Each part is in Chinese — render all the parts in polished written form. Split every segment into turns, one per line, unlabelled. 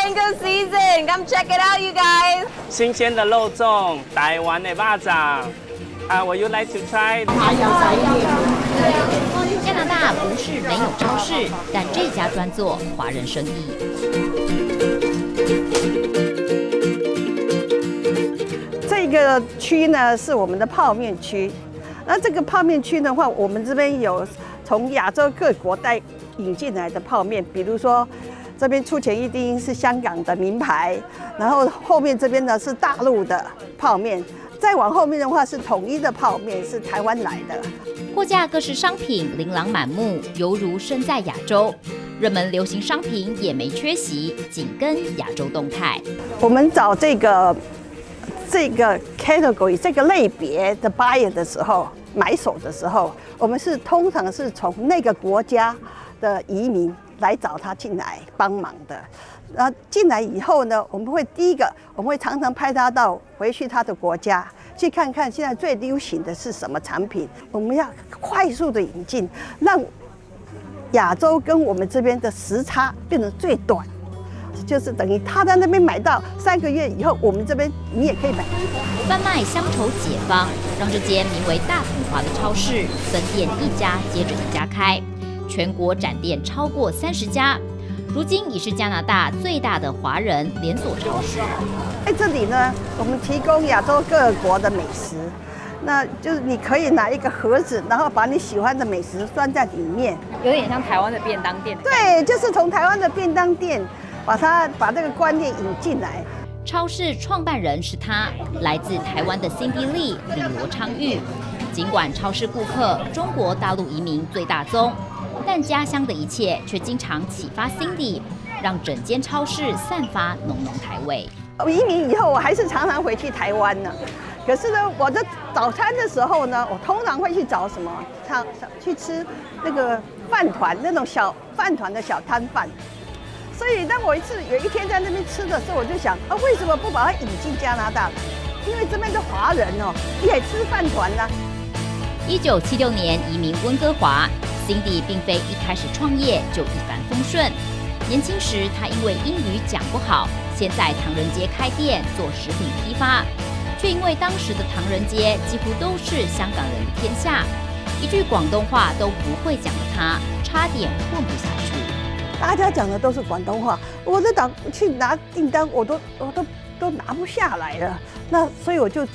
mango season. Come check it out, you guys.
新鲜的肉粽，台湾的肉粽。Would you like to try?
加拿大不是没有超市，但这家专做华人生意。
这个区呢是我们的泡面区，那这个泡面区的话，我们这边有从亚洲各国引进来的泡面，比如说这边出前一丁是香港的名牌，然后后面这边呢是大陆的泡面。再往后面的话是统一的泡面，是台湾来的。
货架各式商品琳琅满目，犹如身在亚洲。热门流行商品也没缺席，紧跟亚洲动态。
我们找这个 category 这个类别的 buyer 的时候，买手的时候，我们通常是从那个国家的移民来找他进来帮忙的。然后进来以后呢，我们会第一个，我们会常常派他回去他的国家，去看看现在最流行的是什么产品。我们要快速的引进，让亚洲跟我们这边的时差变得最短，就是等于他在那边买到3个月以后，我们这边你也可以买。
贩卖乡愁解方，让这间名为大统华的超市分店一家接着一家开，全国展店超过30家。如今已是加拿大最大的华人连锁超市。
在这里呢，我们提供亚洲各国的美食，那就是你可以拿一个盒子，然后把你喜欢的美食装在里面，
有点像台湾的便当店。
对，就是从台湾的便当店把这个观念引进来。
超市创办人是他，来自台湾的 Cindy Lee 李罗昌钰。尽管超市顾客中国大陆移民最大宗，但家乡的一切却经常启发 Cindy， 让整间超市散发浓浓台味。
移民以后，我还是常常回去台湾呢。可是呢，我的早餐的时候呢，我通常会去找什么？去吃那个饭团，那种小饭团的小摊贩。所以当我有一天在那边吃的时候，我就想为什么不把它引进加拿大？因为这边的华人也吃饭团呢。
1976年移民温哥华。Cindy 并非一开始创业就一帆风顺，年轻时她因为英语讲不好，先在唐人街开店做食品批发，却因为当时的唐人街几乎都是香港人的天下，一句广东话都不会讲的她，差点混不下去。
大家讲的都是广东话，我去拿订单，我都拿不下来了。那所以我就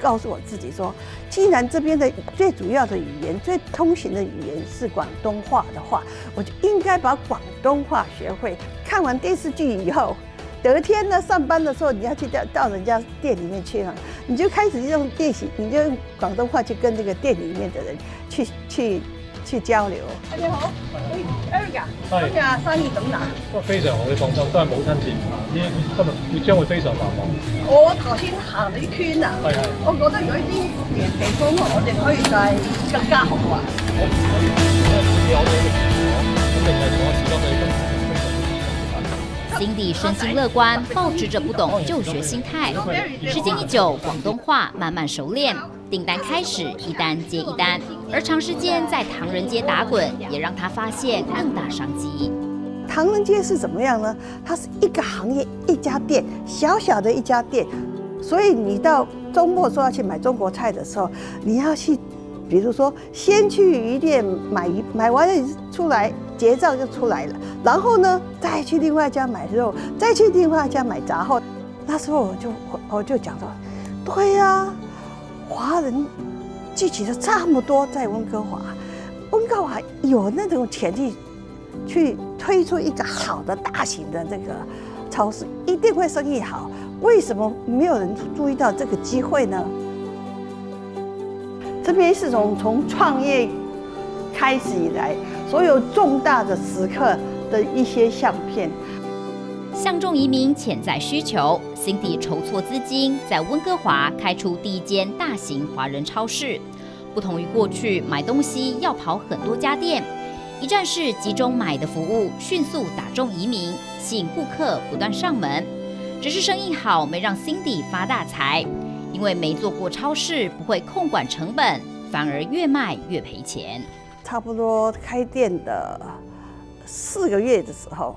告诉我自己说，既然这边的最主要的语言、最通行的语言是广东话的话，我就应该把广东话学会。看完电视剧以后，隔天呢上班的时候，你要去到人家店里面去嘛，你就开始用你就用广东话去跟这个店里面的人去交流。你好，Eric， 今日生意點啊？
都非常好，你放心，都係母親節，今日將會非常繁忙。
我頭先行咗啲圈啊，我覺得如果呢啲地方我哋可以再更加好啊。
Cindy 身心乐观，抱持着不懂就学心态。时间一久，广东话慢慢熟练，订单开始一单接一单。而长时间在唐人街打滚，也让他发现更大商机。
唐人街是怎么样呢？它是一个行业一家店，小小的一家店，所以你到周末说要去买中国菜的时候，你要去，比如说先去鱼店买鱼，买完了出来结账就出来了，然后呢再去另外一家买肉，再去另外一家买杂货。那时候我就讲说，对呀，华人聚集了这么多在温哥华，温哥华有那种潜力去推出一个好的大型的这个超市，一定会生意好。为什么没有人注意到这个机会呢？这边是从创业开始以来，所有重大的时刻的一些相片。
相中移民潜在需求 ，Cindy 筹措资金，在温哥华开出第一间大型华人超市。不同于过去买东西要跑很多家店，一站式集中买的服务，迅速打中移民，吸引顾客不断上门。只是生意好没让 Cindy 发大财，因为没做过超市，不会控管成本，反而越卖越赔钱。差
不多开店的4个月的时候，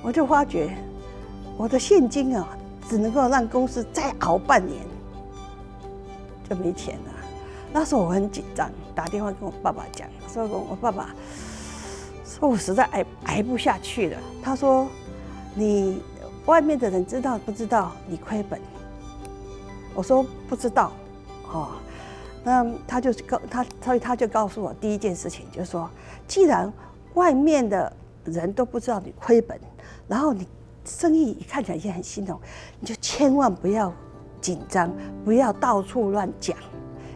我就发觉我的现金啊，只能够让公司再熬半年，就没钱了。那时候我很紧张，打电话跟我爸爸讲，说我爸爸说我实在挨不下去了。他说你外面的人知道不知道你亏本？我说不知道，哦，那所以他就告诉我第一件事情就是说，既然外面的人都不知道你亏本，然后你生意看起来也很兴隆，你就千万不要紧张，不要到处乱讲。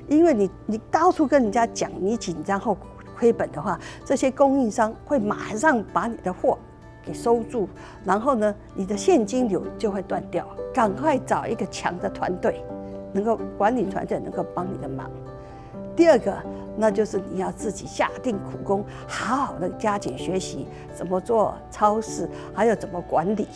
因为你到处跟人家讲你紧张后亏本的话，这些供应商会马上把你的货给收住，然后呢，你的现金流就会断掉。赶快找一个强的团队，能够管理团队能够帮你的忙。第二个，那就是你要自己下定苦功，好好的加紧学习怎么做超市，还有怎么管理。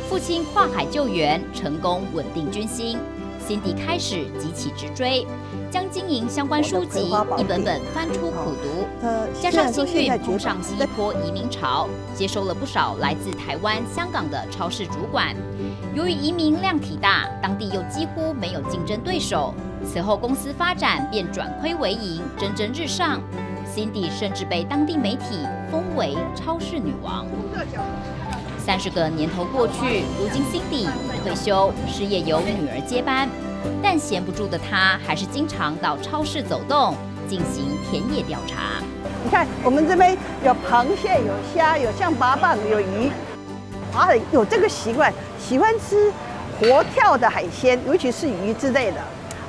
父亲跨海救援，成功稳定军心。Cindy 开始急起直追，将经营相关书籍一本本翻出苦读，加上幸运碰上新一波移民潮，接收了不少来自台湾、香港的超市主管。由于移民量体大，当地又几乎没有竞争对手，此后公司发展便转亏为盈，蒸蒸日上。Cindy 甚至被当地媒体封为超市女王。30个年头过去，如今 Cindy 已退休，事业由女儿接班，但闲不住的她还是经常到超市走动，进行田野调查。
你看，我们这边有螃蟹、有虾、有象拔蚌、有鱼，华人有这个习惯，喜欢吃活跳的海鲜，尤其是鱼之类的。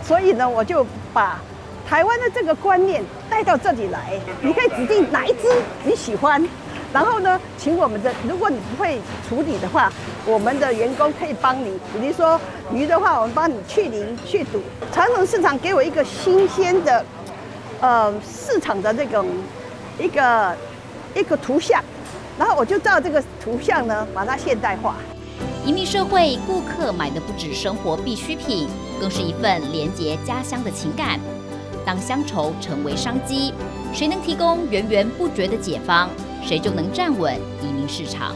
所以呢，我就把台湾的这个观念带到这里来，你可以指定哪一只你喜欢。然后呢，请我们的，如果你不会处理的话，我们的员工可以帮你。比如说鱼的话，我们帮你去鳞去肚。传统市场给我一个新鲜的，市场的那种一个图像，然后我就照这个图像呢，把它现代化。
移民社会，顾客买的不只生活必需品，更是一份连结家乡的情感。当乡愁成为商机，谁能提供源源不绝的解方，谁就能站稳移民市场。